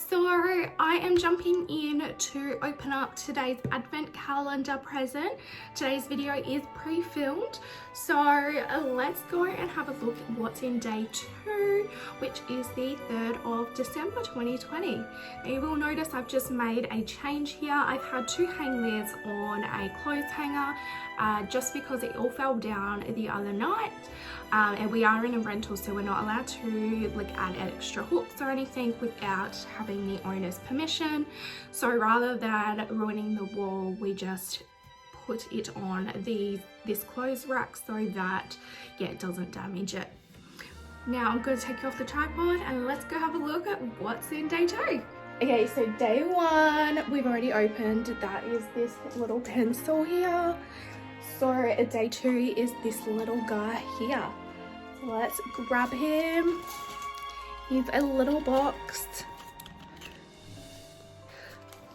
So I am jumping in to open up today's advent calendar present. Today's video is pre-filmed, so let's go and have a look at what's in day 2, which is the 3rd of December 2020. Now you will notice I've just made a change here. I've had to hang lids on a clothes hanger just because it all fell down the other night. And we are in a rental, so we're not allowed to add extra hooks or anything without having the owner's permission. So rather than ruining the wall, we just put it on this clothes rack so that it doesn't damage it. Now I'm going to take you off the tripod and let's go have a look at what's in day 2. Okay, so day 1 we've already opened. That is this little pencil here. So day 2 is this little guy here. So let's grab him. He's a little box.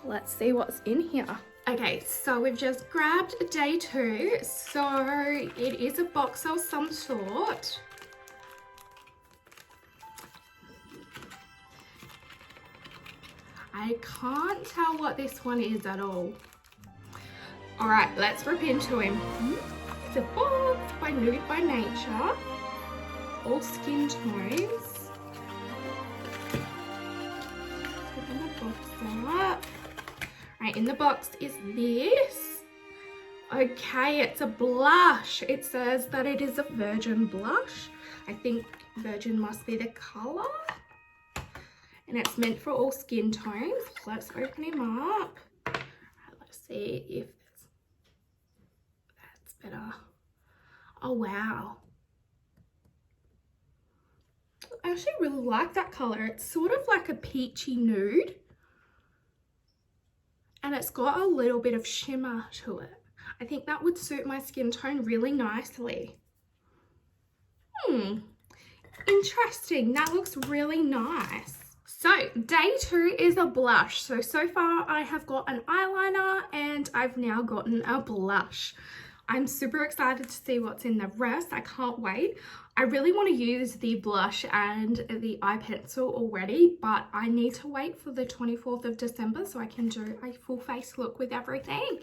Let's see what's in here. Okay, so we've just grabbed day 2. So it is a box of some sort. I can't tell what this one is at all. All right, let's rip into him. It's a box by Nude by Nature, all skin tones. Open the box up. Right, in the box is this. Okay, it's a blush. It says that it is a virgin blush. I think virgin must be the color. And it's meant for all skin tones. Let's open him up. Right, let's see if that's better. Oh wow, I actually really like that color. It's sort of like a peachy nude and it's got a little bit of shimmer to it. I think that would suit my skin tone really nicely. Interesting. That looks really nice. So day 2 is a blush. So far I have got an eyeliner and I've now gotten a blush. I'm super excited to see what's in the rest. I can't wait. I really want to use the blush and the eye pencil already, but I need to wait for the 24th of December so I can do a full face look with everything.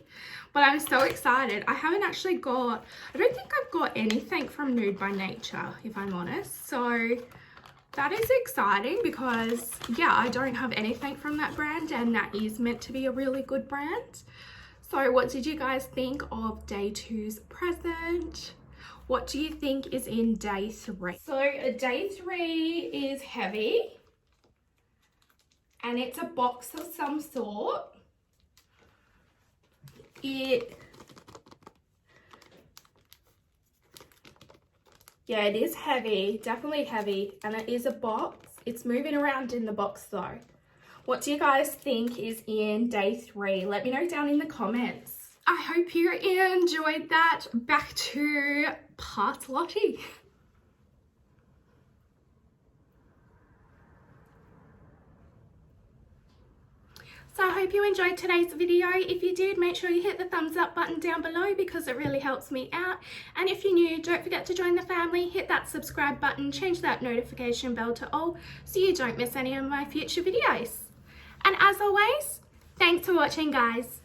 But I'm so excited. I haven't actually got, I don't think I've got anything from Nude by Nature, if I'm honest. So that is exciting because yeah, I don't have anything from that brand and that is meant to be a really good brand. So what did you guys think of day 2's present? What do you think is in day 3? So day 3 is heavy and it's a box of some sort. It is heavy, definitely heavy, and it is a box. It's moving around in the box though. What do you guys think is in day 3? Let me know down in the comments. I hope you enjoyed that. Back to part Lottie. So I hope you enjoyed today's video. If you did, make sure you hit the thumbs up button down below because it really helps me out. And if you're new, don't forget to join the family. Hit that subscribe button, change that notification bell to all so you don't miss any of my future videos. And as always, thanks for watching, guys.